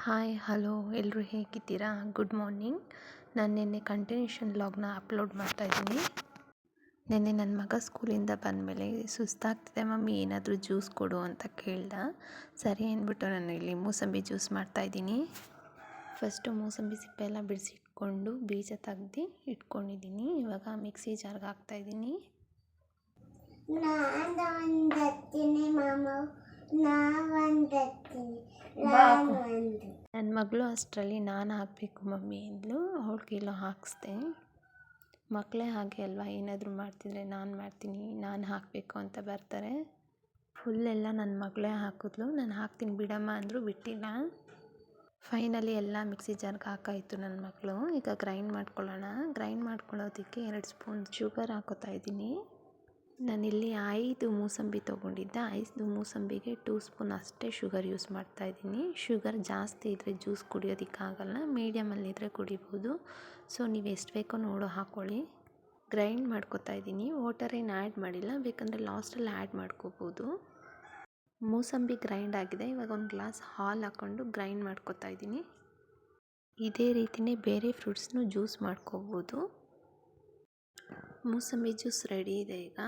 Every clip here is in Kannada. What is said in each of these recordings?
ಹಾಯ್ ಹಲೋ ಎಲ್ಲರೂ ಹೇಗಿದ್ದೀರಾ? Good morning. ನಾನು ನಿನ್ನೆ ಕಂಟಿನ್ಯೂಷನ್ ವ್ಲಾಗ್ನ ಅಪ್ಲೋಡ್ ಮಾಡ್ತಾಯಿದ್ದೀನಿ. ನಿನ್ನೆ ನನ್ನ ಮಗ ಸ್ಕೂಲಿಂದ ಬಂದಮೇಲೆ ಸುಸ್ತಾಗ್ತಿದೆ ಮಮ್ಮಿ ಏನಾದರೂ ಜ್ಯೂಸ್ ಕೊಡು ಅಂತ ಕೇಳ್ದ. ಸರಿ ಅಂದ್ಬಿಟ್ಟು ನಾನು ಇಲ್ಲಿ ಮೂಸಂಬಿ ಜ್ಯೂಸ್ ಮಾಡ್ತಾಯಿದ್ದೀನಿ. ಫಸ್ಟು ಮೂಸಂಬಿ ಸಿಪ್ಪೆ ಎಲ್ಲ ಬಿಡಿಸಿಟ್ಕೊಂಡು ಬೀಜ ತೆಗ್ದು ಇಟ್ಕೊಂಡಿದ್ದೀನಿ. ಇವಾಗ ಮಿಕ್ಸಿ ಜಾರ್ಗೆ ಹಾಕ್ತಾಯಿದ್ದೀನಿ. ನನ್ನ ಮಗಳು ಅಷ್ಟರಲ್ಲಿ ನಾನು ಹಾಕಬೇಕು ಮಮ್ಮಿ ಅಂದ್ಲು. ಅವಳಿಗೆಲ್ಲ ಹಾಕಿಸ್ದೆ. ಮಕ್ಕಳೇ ಹಾಗೆ ಅಲ್ವಾ, ಏನಾದರೂ ಮಾಡ್ತಿದ್ರೆ ನಾನು ಮಾಡ್ತೀನಿ, ನಾನು ಹಾಕಬೇಕು ಅಂತ ಬರ್ತಾರೆ. ಫುಲ್ಲೆಲ್ಲ ನನ್ನ ಮಗಳೇ ಹಾಕಿದ್ಲು. ನಾನು ಹಾಕ್ತೀನಿ ಬಿಡಮ್ಮ ಅಂದರೂ ಬಿಟ್ಟಿಲ್ಲ. ಫೈನಲಿ ಎಲ್ಲ ಮಿಕ್ಸಿ ಜಾರ್ಗೆ ಹಾಕಾಯಿತು ನನ್ನ ಮಗಳು. ಈಗ ಗ್ರೈಂಡ್ ಮಾಡ್ಕೊಳ್ಳೋಣ. ಗ್ರೈಂಡ್ ಮಾಡ್ಕೊಳ್ಳೋದಕ್ಕೆ 2 ಸ್ಪೂನ್ ಶುಗರ್ ಹಾಕೋತಾ ಇದ್ದೀನಿ. ನಾನಿಲ್ಲಿ 5 ಮೂಸಂಬಿ ತೊಗೊಂಡಿದ್ದೆ. 5 ಮೂಸಂಬಿಗೆ 2 ಸ್ಪೂನ್ ಅಷ್ಟೇ ಶುಗರ್ ಯೂಸ್ ಮಾಡ್ತಾಯಿದ್ದೀನಿ. ಶುಗರ್ ಜಾಸ್ತಿ ಇದ್ದರೆ ಜ್ಯೂಸ್ ಕುಡಿಯೋದಕ್ಕಾಗಲ್ಲ, ಮೀಡಿಯಮಲ್ಲಿದ್ದರೆ ಕುಡಿಬೋದು. ಸೊ ನೀವು ಎಷ್ಟು ಬೇಕೋ ನೋಡೋ ಹಾಕ್ಕೊಳ್ಳಿ. ಗ್ರೈಂಡ್ ಮಾಡ್ಕೊತಾ ಇದ್ದೀನಿ. ವಾಟರ್ ಏನು ಆ್ಯಡ್ ಮಾಡಿಲ್ಲ, ಬೇಕಂದರೆ ಲಾಸ್ಟಲ್ಲಿ ಆ್ಯಡ್ ಮಾಡ್ಕೋಬೋದು. ಮೂಸಂಬಿ ಗ್ರೈಂಡ್ ಆಗಿದೆ. ಇವಾಗ ಒಂದು ಗ್ಲಾಸ್ ಹಾಲು ಹಾಕ್ಕೊಂಡು ಗ್ರೈಂಡ್ ಮಾಡ್ಕೊತಾ ಇದ್ದೀನಿ. ಇದೇ ರೀತಿಯೇ ಬೇರೆ ಫ್ರೂಟ್ಸ್ನೂ ಜ್ಯೂಸ್ ಮಾಡ್ಕೋಬೋದು. ಮೂಸಂಬಿ ಜ್ಯೂಸ್ ರೆಡಿ ಇದೆ. ಈಗ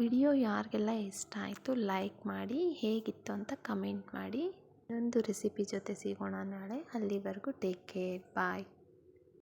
ವಿಡಿಯೋ ಯಾರಿಗೆಲ್ಲ ಇಷ್ಟ ಆಯಿತು ಲೈಕ್ ಮಾಡಿ, ಹೇಗಿತ್ತು ಅಂತ ಕಮೆಂಟ್ ಮಾಡಿ. ಇನ್ನೊಂದು ರೆಸಿಪಿ ಜೊತೆ ಸಿಗೋಣ ನಾಳೆ. ಅಲ್ಲಿವರೆಗೂ ಟೇಕ್ ಕೇರ್, ಬಾಯ್.